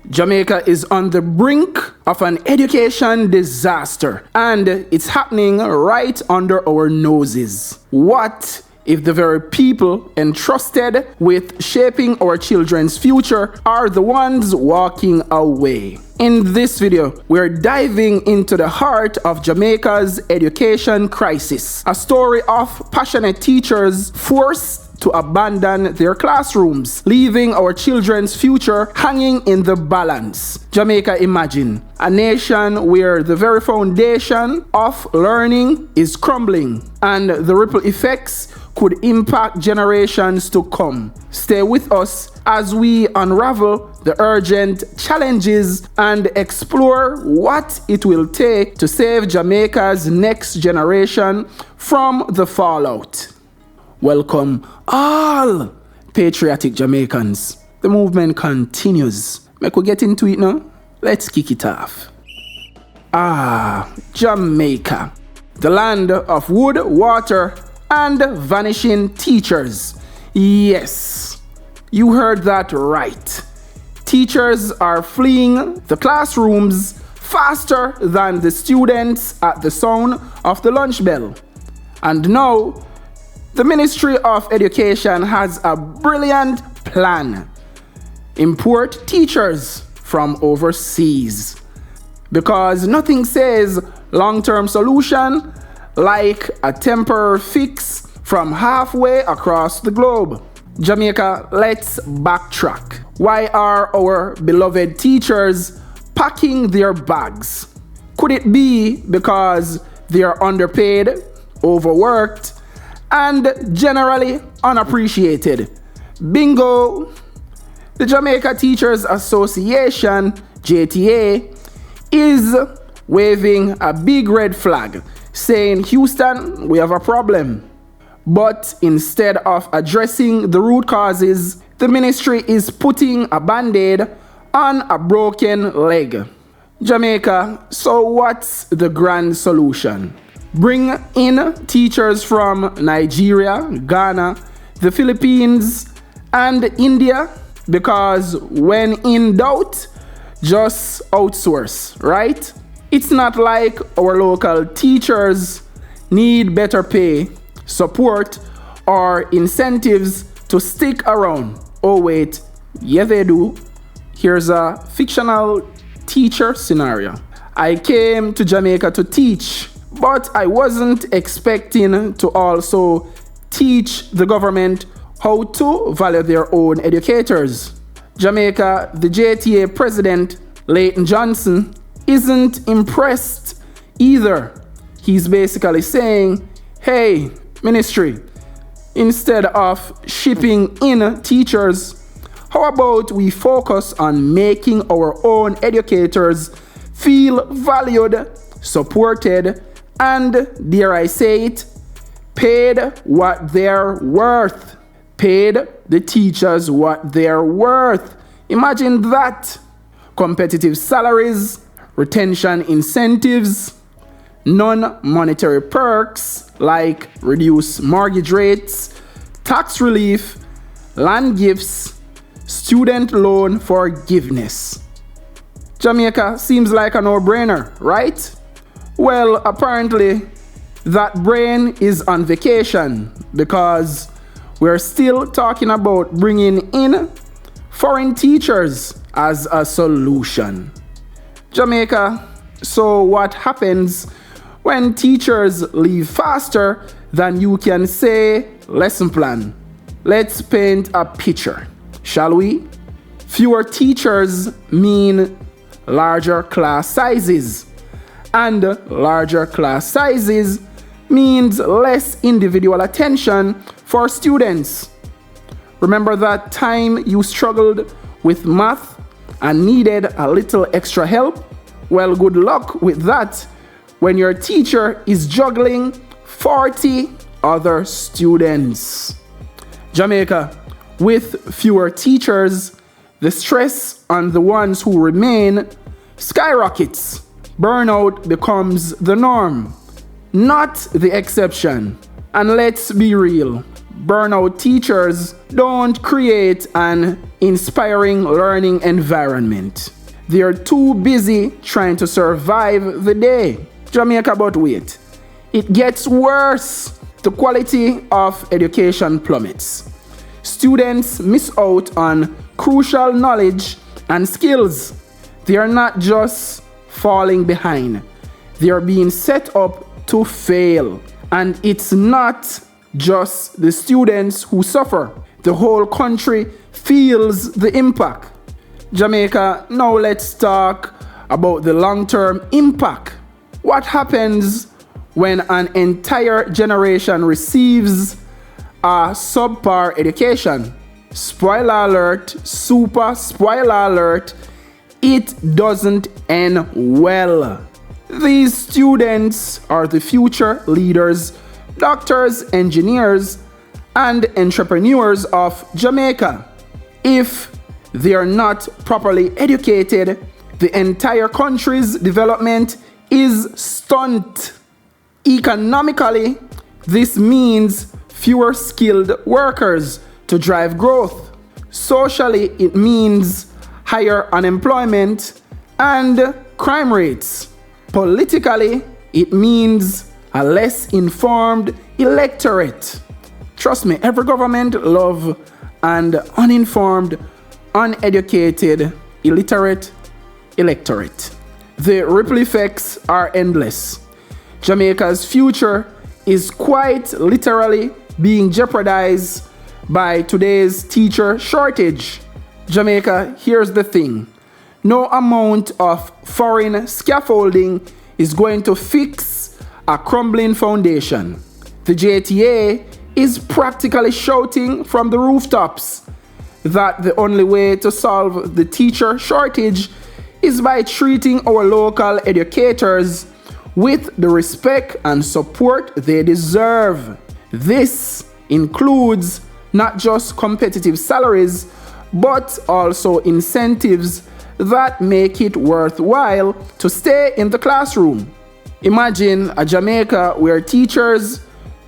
Jamaica is on the brink of an education disaster, and it's happening right under our noses. What if the very people entrusted with shaping our children's future are the ones walking away? In this video, we're diving into the heart of Jamaica's education crisis, a story of passionate teachers forced to abandon their classrooms, leaving our children's future hanging in the balance. Jamaica, imagine a nation where the very foundation of learning is crumbling, and the ripple effects could impact generations to come. Stay with us as we unravel the urgent challenges and explore what it will take to save Jamaica's next generation from the fallout. Welcome all patriotic Jamaicans. The movement continues. Make we get into it now? Let's kick it off. Jamaica, the land of wood, water, and vanishing teachers. Yes, you heard that right. Teachers are fleeing the classrooms faster than the students at the sound of the lunch bell. And now, the Ministry of Education has a brilliant plan. Import teachers from overseas. Because nothing says long-term solution like a temporary fix from halfway across the globe. Jamaica, let's backtrack. Why are our beloved teachers packing their bags? Could it be because they are underpaid, overworked, and generally unappreciated? Bingo! The Jamaica Teachers Association, JTA, is waving a big red flag, saying, Houston, we have a problem. But instead of addressing the root causes, the ministry is putting a band-aid on a broken leg. Jamaica, so what's the grand solution? Bring in teachers from Nigeria, Ghana, the Philippines, and India, because when in doubt, just outsource, right? It's not like our local teachers need better pay, support, or incentives to stick around. Oh wait, yeah they do. Here's a fictional teacher scenario. I came to Jamaica to teach, but I wasn't expecting to also teach the government how to value their own educators. Jamaica, the JTA president, Leighton Johnson, isn't impressed either. He's basically saying, hey, ministry, instead of shipping in teachers, how about we focus on making our own educators feel valued, supported, and, dare I say it, paid what they're worth. Paid the teachers what they're worth. Imagine that. Competitive salaries, retention incentives, non-monetary perks like reduced mortgage rates, tax relief, land gifts, student loan forgiveness. Jamaica seems like a no-brainer, right? Well, apparently that brain is on vacation because we're still talking about bringing in foreign teachers as a solution. Jamaica, so what happens when teachers leave faster than you can say lesson plan? Let's paint a picture, shall we? Fewer teachers mean larger class sizes, and larger class sizes means less individual attention for students. Remember that time you struggled with math and needed a little extra help? Well, good luck with that when your teacher is juggling 40 other students. Jamaica, with fewer teachers, the stress on the ones who remain skyrockets. Burnout becomes the norm, not the exception. And let's be real, burnout teachers don't create an inspiring learning environment. They are too busy trying to survive the day. Jamaica, but wait. It gets worse. The quality of education plummets. Students miss out on crucial knowledge and skills. They are not just falling behind. They are being set up to fail. And it's not just the students who suffer. The whole country feels the impact. Jamaica, now let's talk about the long-term impact. What happens when an entire generation receives a subpar education? Spoiler alert, super spoiler alert, it doesn't end well. These students are the future leaders, doctors, engineers, and entrepreneurs of Jamaica. If they are not properly educated, the entire country's development is stunted. Economically, this means fewer skilled workers to drive growth. Socially, it means higher unemployment and crime rates. Politically, it means a less informed electorate. Trust me, every government loves an uninformed, uneducated, illiterate electorate. The ripple effects are endless. Jamaica's future is quite literally being jeopardized by today's teacher shortage. Jamaica, here's the thing. No amount of foreign scaffolding is going to fix a crumbling foundation. The JTA is practically shouting from the rooftops that the only way to solve the teacher shortage is by treating our local educators with the respect and support they deserve. This includes not just competitive salaries, but also incentives that make it worthwhile to stay in the classroom. Imagine a Jamaica where teachers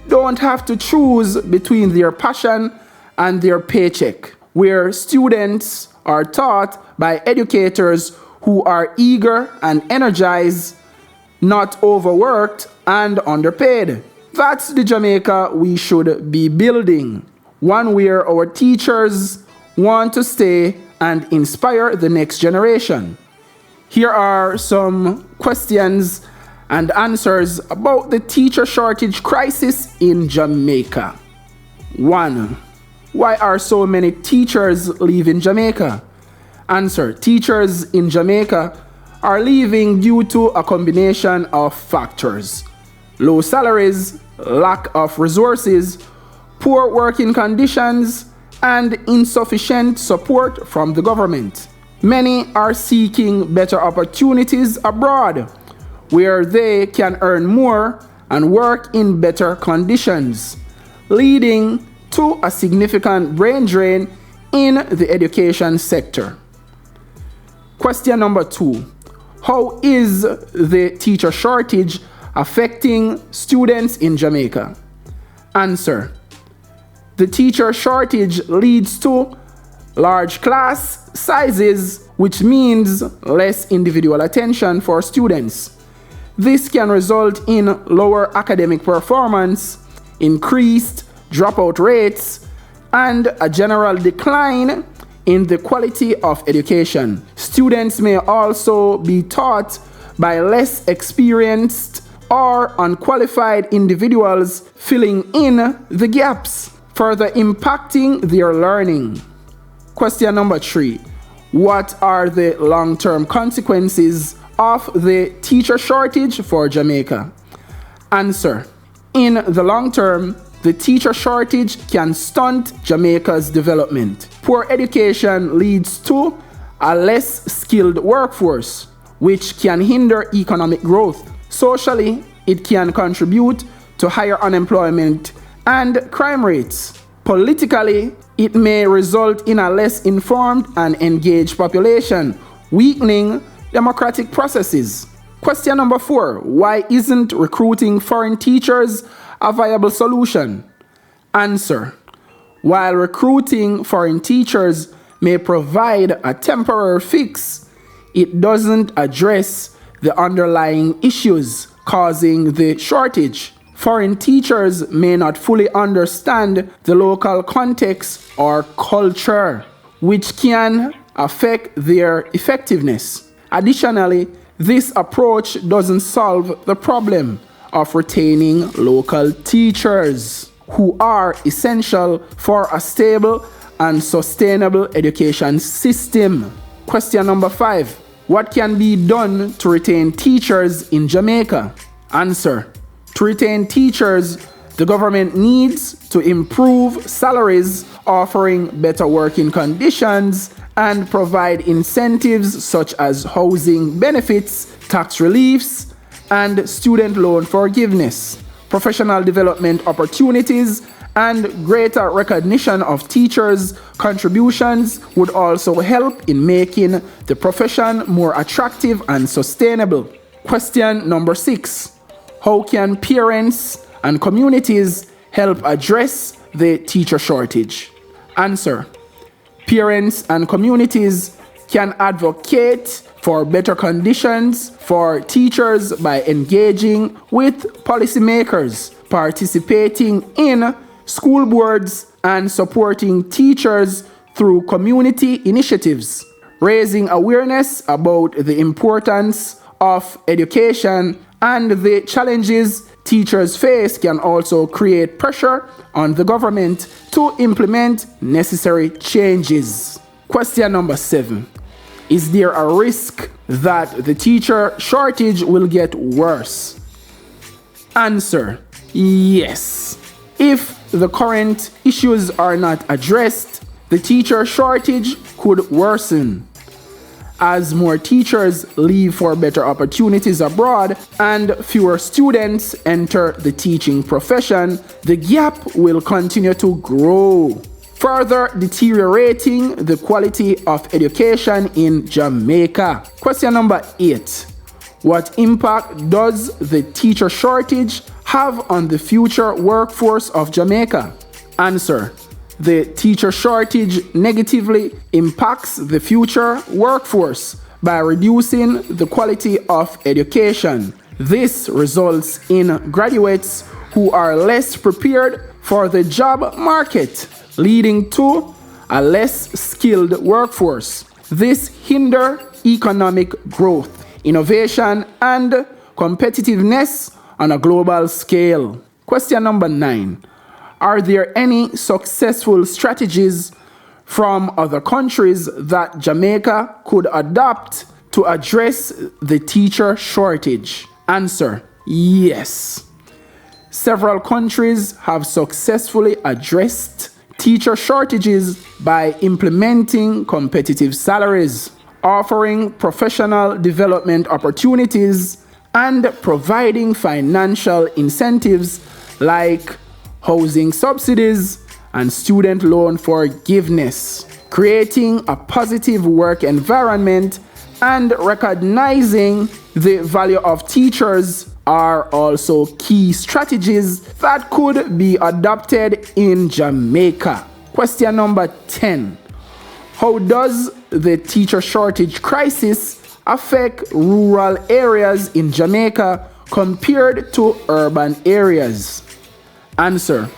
don't have to choose between their passion and their paycheck, where students are taught by educators who are eager and energized, not overworked and underpaid. That's the Jamaica we should be building, one where our teachers want to stay and inspire the next generation. Here are some questions and answers about the teacher shortage crisis in Jamaica. 1. Why are so many teachers leaving Jamaica? Answer: teachers in Jamaica are leaving due to a combination of factors: low salaries, lack of resources, poor working conditions, and insufficient support from the government. Many are seeking better opportunities abroad, where they can earn more and work in better conditions, leading to a significant brain drain in the education sector. Question number 2. How is the teacher shortage affecting students in Jamaica? Answer: the teacher shortage leads to large class sizes, which means less individual attention for students. This can result in lower academic performance, increased dropout rates, and a general decline in the quality of education. Students may also be taught by less experienced or unqualified individuals, filling in the gaps, further impacting their learning. Question number 3. What are the long-term consequences of the teacher shortage for Jamaica? Answer: in the long term, the teacher shortage can stunt Jamaica's development. Poor education leads to a less skilled workforce, which can hinder economic growth. Socially, it can contribute to higher unemployment and crime rates. Politically, it may result in a less informed and engaged population, weakening democratic processes. Question number 4. Why isn't recruiting foreign teachers a viable solution? Answer: while recruiting foreign teachers may provide a temporary fix, it doesn't address the underlying issues causing the shortage. Foreign teachers may not fully understand the local context or culture, which can affect their effectiveness. Additionally, this approach doesn't solve the problem of retaining local teachers who are essential for a stable and sustainable education system. Question number 5. What can be done to retain teachers in Jamaica? Answer. To retain teachers, the government needs to improve salaries, offering better working conditions, and provide incentives such as housing benefits, tax reliefs, and student loan forgiveness. Professional development opportunities and greater recognition of teachers' contributions would also help in making the profession more attractive and sustainable. Question number 6. How can parents and communities help address the teacher shortage? Answer. Parents and communities can advocate for better conditions for teachers by engaging with policymakers, participating in school boards, and supporting teachers through community initiatives. Raising awareness about the importance of education and the challenges teachers face can also create pressure on the government to implement necessary changes. Question number 7. Is there a risk that the teacher shortage will get worse? Answer. Yes. If the current issues are not addressed, the teacher shortage could worsen. As more teachers leave for better opportunities abroad and fewer students enter the teaching profession, the gap will continue to grow, further deteriorating the quality of education in Jamaica. Question number 8. What impact does the teacher shortage have on the future workforce of Jamaica? Answer. The teacher shortage negatively impacts the future workforce by reducing the quality of education. This results in graduates who are less prepared for the job market, leading to a less skilled workforce. This hinders economic growth, innovation, and competitiveness on a global scale. Question number 9. Are there any successful strategies from other countries that Jamaica could adopt to address the teacher shortage? Answer. Yes. Several countries have successfully addressed teacher shortages by implementing competitive salaries, offering professional development opportunities, and providing financial incentives like housing subsidies and student loan forgiveness. Creating a positive work environment and recognizing the value of teachers are also key strategies that could be adopted in Jamaica. Question number 10. How does the teacher shortage crisis affect rural areas in Jamaica compared to urban areas? Answer.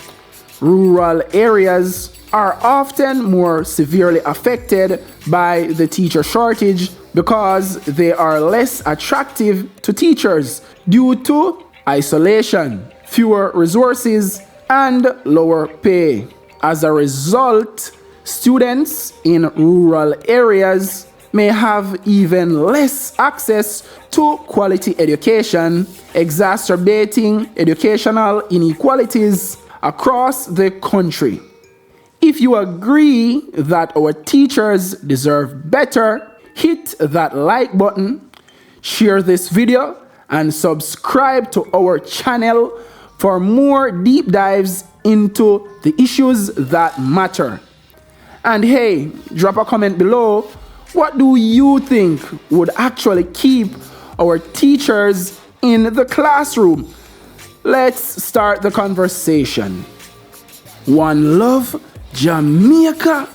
Rural areas are often more severely affected by the teacher shortage because they are less attractive to teachers due to isolation, fewer resources, and lower pay. As a result, students in rural areas may have even less access to quality education, exacerbating educational inequalities across the country. If you agree that our teachers deserve better, hit that like button, share this video, and subscribe to our channel for more deep dives into the issues that matter. And hey, drop a comment below. What do you think would actually keep our teachers in the classroom? Let's start the conversation. One love, Jamaica.